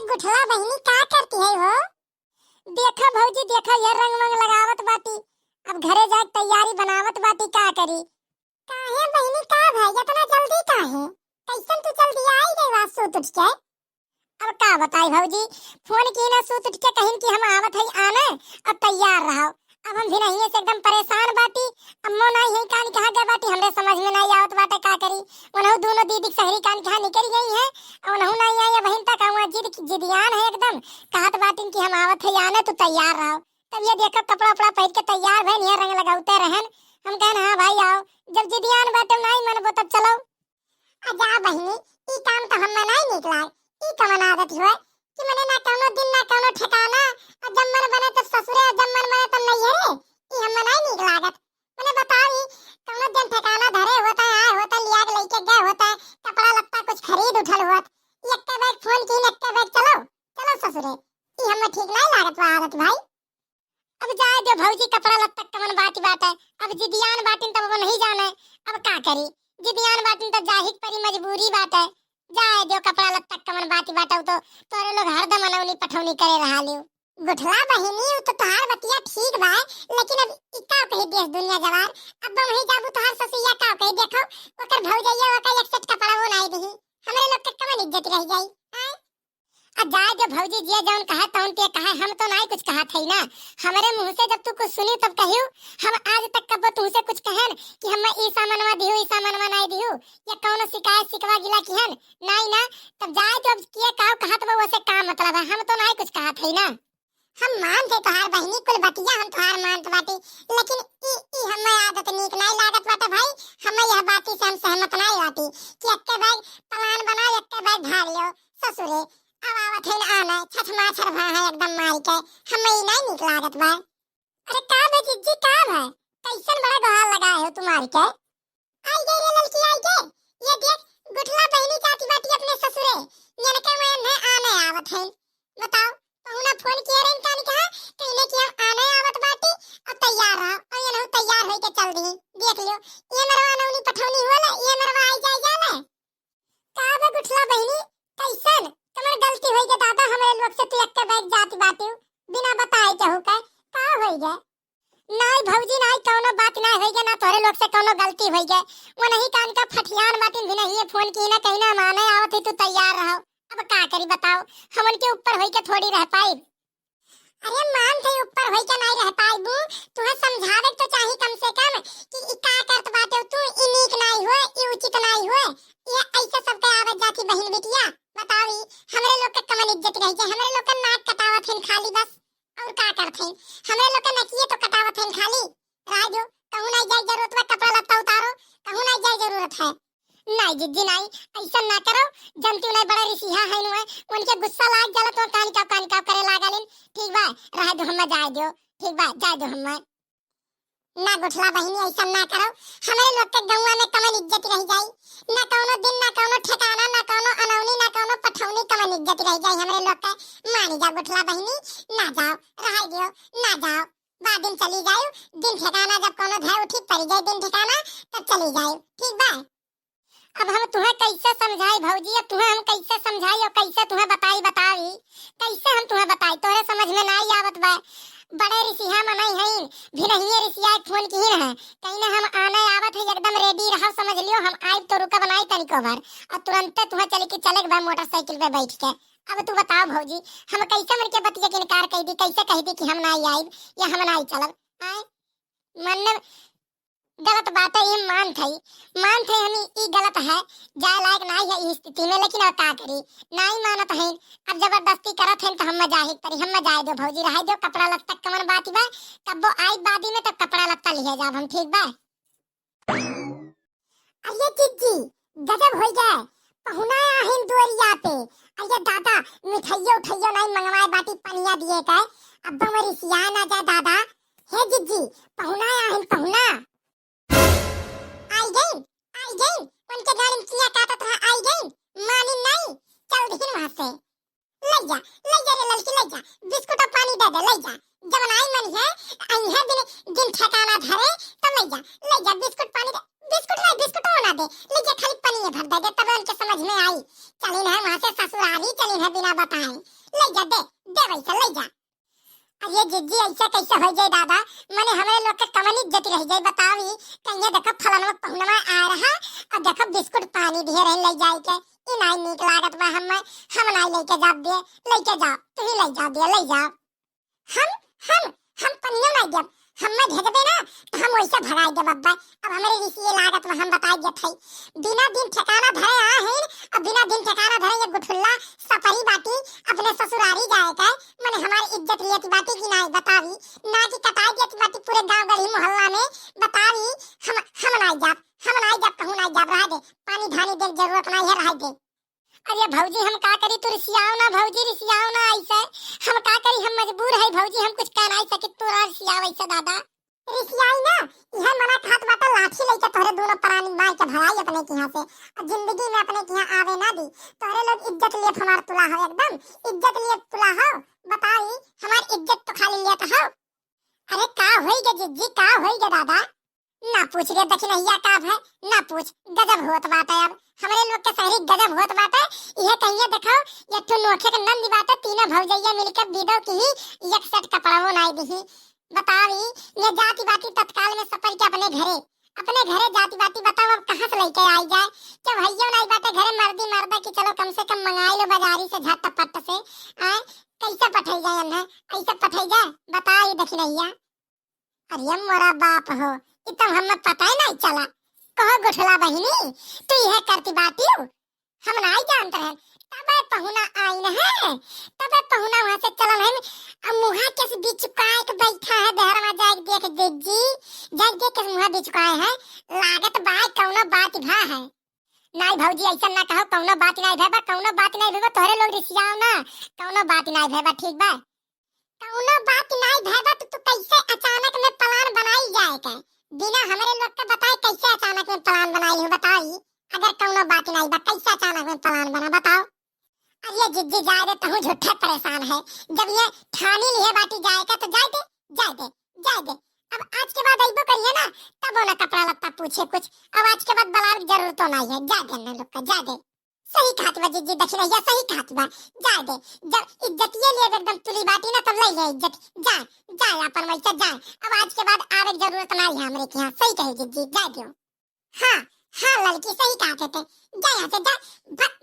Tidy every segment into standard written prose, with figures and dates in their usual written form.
गुठला बहिनी का करती है हो? देखा भौजी देखा ये रंग वंग लगावत बाटी। अब घरे जाके तैयारी बनावत बाटी का करी। काहे बहिनी का भाई इतना जल्दी काहे? कैसन तू जल्दी आई गई बात सूत उठ के? अब का बताई भौजी फोन की ना सूत उठ के कहिन कि हम आवत है आने अब तैयार रहो। अब हम भी नहीं से एकदम परेशान बाटी। अम्मो नहीं है कान कहां गए बाटी हमरे समझ में नहीं आवत बाटे का करी। उनहु दोनों दीदी शहरी कान कहां निकल गई है और उनहु नहीं आई बहन तक हुआ जिदियान है एकदम कहत बाटी कि हम आवत है आने तो तैयार रहो। तब ये देखो कपड़ा उपड़ा पहन के तैयार भइल ये रंग लगाउते रहन। हम कहन हां भाई आओ जब जिदियान बाटे नहीं मनबो तब चलो। अजा बहिनी ई काम तो हम नहीं निकला ई कमन आदत हुआ कि मने ना कोनो दिन ना कोनो ठिकाना और जब मन बने तब ससुरे और जब मन बने तब नहीं है ई हम नहीं निक लागत। मने बताई कोनो दिन ठिकाना धरे होता है आए होता लिया के लेके गए होता कपड़ा लत्ता कुछ खरीद उठल होत एक बैग फोन की एक बैग चलो चलो ससुरे ई हमें ठीक नहीं लागत बा आदत भाई। अब जाए दो भौजी कपड़ा लत्ता कमन बात है अब जिदियान बाटिन तब वो नहीं जाने अब का करी जिदियान बाटिन तो जाहिक परी मजबूरी बात है जाए दो कपड़ा लत्ता कमन बात तो तोरे लोग हरदम अनौनी पठौनी करे रहा लियो। गुठला बहिनी तो तोहार बतिया ठीक बा लेकिन अब इका कही देश दुनिया जवार अब हम ही जाबू तोहार ससुया का कही देखो ओकर भौजैया ओकर एक सेट कपड़ा वो नहीं दही हमरे लोग के कमन इज्जत रह जाई आय। अब जाए जो भौजी जे जौन कहा तौन ते कहा हम तो नहीं कुछ कहा थई ना हमरे मुंह से जब तू कुछ सुनी तब कहियो हम आज तक कब तुमसे कुछ कहन कि हम ई सामानवा दियो ई सामानवा नहीं दियो या कौनो शिकायत शिकवा गिला किहन नहीं ना। तब जाए जब किए कहा तो वैसे का मतलब है हम तो नहीं कुछ कहा थई ना। हम मान थे तोहार बहिनी कुल बतिया हम तोहार मानत बाटी लेकिन ई हमें आदत नीक नहीं लागत बाटे भाई। हमें यह बाती से हम सहमत नहीं बाटी कि एक्के बैग प्लान बना एक्के बैग भाग लियो ससुरे अब आवत है आना छठ माछर भा है एकदम मार के हमें ही नहीं निक लागत बा। अरे का बे जिज्जी का है कैसन बड़ा गोहाल लगा है तुम्हारे के आई गई रे लड़की आई गई ये देख गुठला बहिनी चाची बाटी अपने ससुरे ये के मैं है आने आवत है बताओ पहुना फोन किए रे इनका कहा कहने कि हम आने आवत बाटी और तैयार रहो और ये नहीं तैयार होई के चल दी देख लियो ये मरवा नौनी पठौनी होला ये मरवा आई जाए जाले का बे गुठला बहिनी कैसन तुम्हारी गलती होई के दादा हमारे लोग से तू एक बैग जाती बाती बिना बताए चाहू का होई गए नहीं भौजी नहीं कोनो बात नहीं होई गए ना तोरे लोग से कोनो गलती होई गए वो नहीं कान का फटियान बातिन भी नहीं फोन की ना कहीं ना माने आवत है तू तैयार रहो अब का करी बताओ हम उनके ऊपर होई के थोड़ी रह पाई। अरे मान थे ऊपर होई के नहीं रह पाई बू तुम्हें समझावे तो चाहिए कम से कम कि ई का करत बाटे तू ई नीक नहीं होए ई उचित नहीं होए ये ऐसे सब के आवत जाती बहन बिटिया बताओ हमरे लोग के कमन इज्जत रह जाए हमरे लोग के नाक कटावत हैं खाली बस और का करते हैं हमरे लोग के नकिए तो कटावत हैं खाली राजो कहूं नहीं जाए जरूरत बा कपड़ा लत्ता उतारो कहूं नहीं जाए जरूरत है नहीं जिज्जी नहीं ऐसा ना करो जनती नहीं बड़ा रिसिहा है नु उनके गुस्सा लाग जाला तो कान का करे लागलिन ठीक बा रह दो हम जाए दो ठीक बा जाए दो हम ना गुठला बहिनी ऐसा ना करो हमारे लोग के गौवा में कमन इज्जत रह जाई ना कोनो दिन ना कोनो ठिकाना ना कोनो अनौनी ना कोनो पठौनी कमन इज्जत रह जाई हमारे लोग के मानी जा गुठला बहिनी ना जाओ रह दियो ना जाओ बाद दिन चली जाओ दिन ठिकाना जब कोनो धै उठी पड़ जाए दिन ठिकाना तब चली जाओ ठीक बा। अब हम तुम्हें कैसे समझाई भौजी अब तुम्हें हम कैसे समझाई और कैसे तुम्हें बताई कैसे हम तुम्हें बताई तोरे समझ में नहीं आवत बा बड़े रिसिहा मनाई है भी नहीं रिसिया फोन की ही रहे कहीं ना हम आने आवत है एकदम रेडी रहो समझ लियो हम आइब तो रुका बनाई तनिको भर और तुरंत तुम्हें चले के चले गए मोटरसाइकिल पे बैठ के। अब तू बताओ भौजी हम कैसे मन के बतिया के इनकार कह दी कैसे कह दी कि हम नहीं आइब या हम नहीं चलब आए मन गलत बात है ये मान थे हम ई गलत है जाए लायक नहीं है इस स्थिति में लेकिन अब का करी नहीं मानत है अब जबरदस्ती करत है तो हम जाहिर करी हम जाए दो भौजी रह दो कपड़ा लत्ता कमन बात बा तब वो आई बादी में तब कपड़ा लत्ता लिए जाब हम ठीक बा। अरे चिज्जी गजब हो गए पहुना आहिन दुरिया पे अरे दादा मिठाइयो उठाइयो नहीं मंगवाए बाटी पनिया दिए के अब हमारी सिया ना जाए दादा हे जिज्जी पहुना आहिन पहुना आई गई उनके घर में किया काटा था आई गई मानी नहीं चल दिन वहां से ले जा रे लड़की ले जा बिस्कुट और पानी दे दे ले जा जब आई मन है आई है दिन ठिकाना धरे तब ले जा बिस्कुट पानी दे बिस्कुट नहीं बिस्कुट ना दे ले जा खाली पानी भर दे तब तब उनके समझ में आई। चली है वहां से ससुराली चली है बिना बताए। ले जा दे वैसे ले जा। अब ये जिज्जी ऐसा कैसे हो जाए दादा, मैंने हमारे लोग के कमन इज्जत रह जाए बतावी। कहीं देखो फलनवा पहुनवा आ रहा और देखो बिस्कुट पानी दिए रहे ले जाए के ई नहीं नीक लागत बा। हम नहीं लेके जा दिए, लेके जाओ तू ही ले जा दिए, ले जाओ। हम पनियो नहीं देब, हम में भेजबे ना तो हम वैसे भगाई देब अब्बा। अब हमारे रिसी लागत में हम बताई देत हई। बिना दिन ठिकाना धरे आ है अब बिना दिन ठिकाना धरे ये गुठुल्ला सपरी बाटी अपने ससुरारी जाए का माने हमारी इज्जत लियती बाटी की नहीं बतावी। ना कि कटाई देती बाटी पूरे गांव गली मोहल्ला में बतावी। हम नहीं जाब कहूं नहीं जाब, रह दे पानी धानी दे जरूरत नहीं है, रह दे। अरे भौजी हम का करी, तू रिसियाओ ना भौजी, रिसियाओ ना ऐसे। हम का करी, हम मजबूर है भौजी, हम कुछ कह नहीं सके तू रिसियाओ ऐसे दादा। रिसियाई ना यह मना खात बाटा लाठी लेके तोरे दोनों प्राणी मार के भगाई अपने के यहां से और जिंदगी में अपने के यहां आवे ना दी। तोरे लोग इज्जत लिए हमार तुला हो, एकदम इज्जत लिए तुला हो। बताई हमार इज्जत तो खाली लेत हो। अरे का होई गे जिज्जी, का होई गे दादा? ना पूछ रे दखिनहिया का है, ना पूछ। गजब होत बात है अब हमारे लोग के शहरी गजब होत बात है। यह कहिए देखो ये तो नोखे के नंदी बात है, तीनों भौजैया मिलकर बीदो की ही एक सेट कपड़ा वो नहीं दी। बतावी ये जाति बाती तत्काल में सफर के अपने घरे जाति बाती बताओ अब कहां से लेके आई जाए। क्या भैया नहीं बाटे घरे मर्दी मर्दा की चलो कम से कम मंगाई लो बाजारी से झटपट से। आए कैसे पठाई जाए अन्ना, ऐसे पठाई जाए बताई दखिनहिया। अरे मोरा बाप हो इतना हमें पता ही नहीं चला। कहो गुठला बहिनी तू यह करती बाती हो, हम नहीं जानते हैं। तबे पहुना आई न है, तबे पहुना वहां से चलन है। अब मुहा के बीच काए के बैठा है देहर में जाके देख देजी जाके देख के मुहा बीच काए है लागत बाय कौनो बात भा है। नहीं भौजी ऐसा ना कहो, कौनो बात नहीं भेबा, कौनो बात नहीं भेबा। तोहरे लोग रिसियाओ ना, कौनो बात नहीं भेबा, ठीक बा। कौनो बात नहीं भेबा तो तू कैसे अचानक में प्लान बनाई जाए के बिना हमारे लोग के बताए कैसे अचानक में प्लान बनाई हो बताई। अगर कौनो बात नहीं बा कैसे अचानक में प्लान बना बताओ। अब ये जिद्दी जाए दे तहु झूठे परेशान है। जब ये ठानी लिए बाटी जाए का तो जाए दे। अब आज के बाद आइबो करिए ना तब वो ना कपड़ा लत्ता पूछे कुछ। अब आज के बाद बलार जरूरत तो नहीं है, जा दे ना लोग का, जा दे। सही खात बा जिद्दी दखिनहिया, सही खात बा, जा दे। जब इज्जत ये लिए एकदम तुली बाटी ना तब ले ले इज्जत, जा अपन वैसे जा। अब आज के बाद आवे जरूरत नहीं है हमरे के यहाँ, सही कही जिद्दी, जा दियो। हाँ लड़की सही कहा थे, जा यहाँ से जा,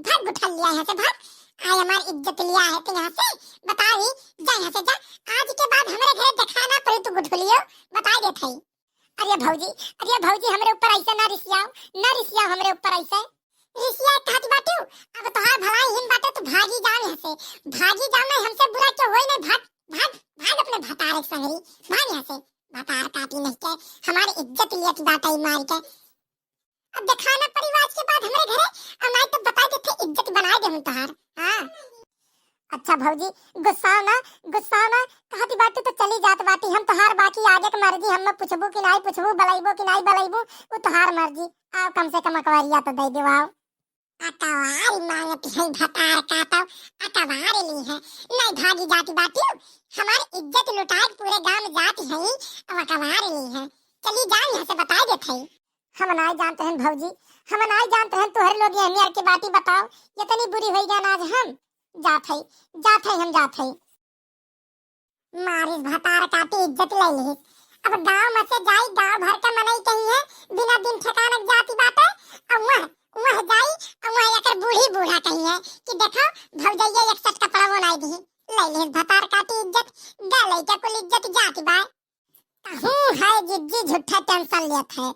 भाग उठा लिया यहाँ से, भाग। आय हमारी इज्जत लिया है तो यहाँ से बताई, जा यहाँ से जा। आज के बाद हमारे घर दिखाना पड़े तू गुठलियो बता दे थई। अरे भौजी हमरे ऊपर ऐसे ना रिसियाओ हमरे ऊपर ऐसे। रिसिया कहत बाटू अब तोहार भलाई हिन बाटे तो भागी जाओ यहाँ से, भागी जाओ ना, हमसे बुरा क्यों होई नहीं। भाग अपने भतार संगरी, भाग यहाँ से। भतार काटी नहीं के हमारी इज्जत लिया की बात आई मार के। अब दिखाना परिवार के बाद हमारे घरे और नहीं तो बता देते इज्जत बनाए दे हम तोहार। हां अच्छा भौजी गुस्सा ना कहती बात तो चली जात बाटी। हम तोहार बाकी आगे के मर्जी, हम पूछबू कि नहीं पूछबू, बलाइबो कि नहीं बलाइबो, वो तोहार मर्जी। आओ कम से कम अकवरिया तो दे देओ। आओ अकवारी मांगती है भतार काटो, अकवारी ली है नहीं भागी जाती बाटी। हमारी इज्जत लुटाए पूरे गांव में जाती है अब अकवारी ली है। चली जा यहाँ से बता देते हैं। हम नहीं जानते हैं भौजी, हम नहीं जानते हैं तोहर लोग ये हमें की बाती बताओ इतनी बुरी होई जाना। आज हम जात है मारी भतार काटी इज्जत ले ली। अब गांव में से जाई, गांव भर का मनई कही है बिना दिन ठिकाना जाती बात है। अब वह जाई और वह एक बूढ़ी बूढ़ा कही है कि देखो भौजैया एक सच कपड़ा वो नहीं दी, ले ली भतार काटी इज्जत, गले के कुल इज्जत जाती बाय। कहूं है जिज्जी झूठा टेंशन लेत है।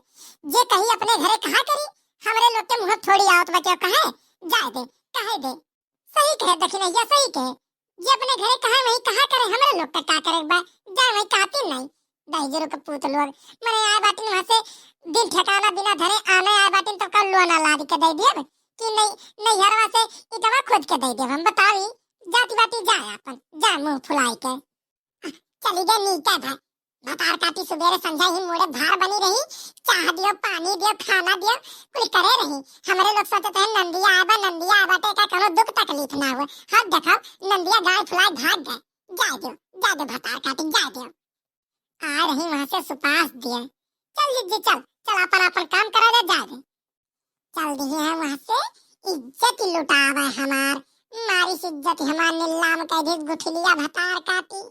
जे कही अपने घरे कहा करी, हमरे लोग के मुंह थोड़ी आवत बा क्यों कहे, जाए दे कहे दे। सही कहे दखिनहिया, सही कहे। जे अपने घरे कहा वही कहा करे, हमरे लोग का करे बा, जा वही कहती नहीं। दहिजरो के पूत लोग मने आए बाटिन वहां से दिन ठिकाना बिना धरे आने आए बाटिन तो कल लोना लाद के दे दिए कि नहीं हरवा से इटवा खोद के दे दे। हम बतावी जाती बाती जा अपन, जा मुंह फुलाई के चली गई नीचे भाई। भतार काटी सुबेरे संझा ही मोड़े भार बनी रही, चाह दियो पानी दियो खाना दियो कुछ करे रही। हमारे लोग सोचते हैं नंदिया आबा टेका कोनो दुख तकलीफ ना हुए। हद देखो नंदिया गाय फुलाई भाग गए, जा दे भतार काटी जा दियो। आ रही वहां से सुपास दिया, चल जिज्जी चल अपन काम करा दे, जा दे। चल दी है वहां से इज्जत लुटावे हमार, मारी से इज्जत हमार नीलाम कह दे गुठलिया भतार काटी।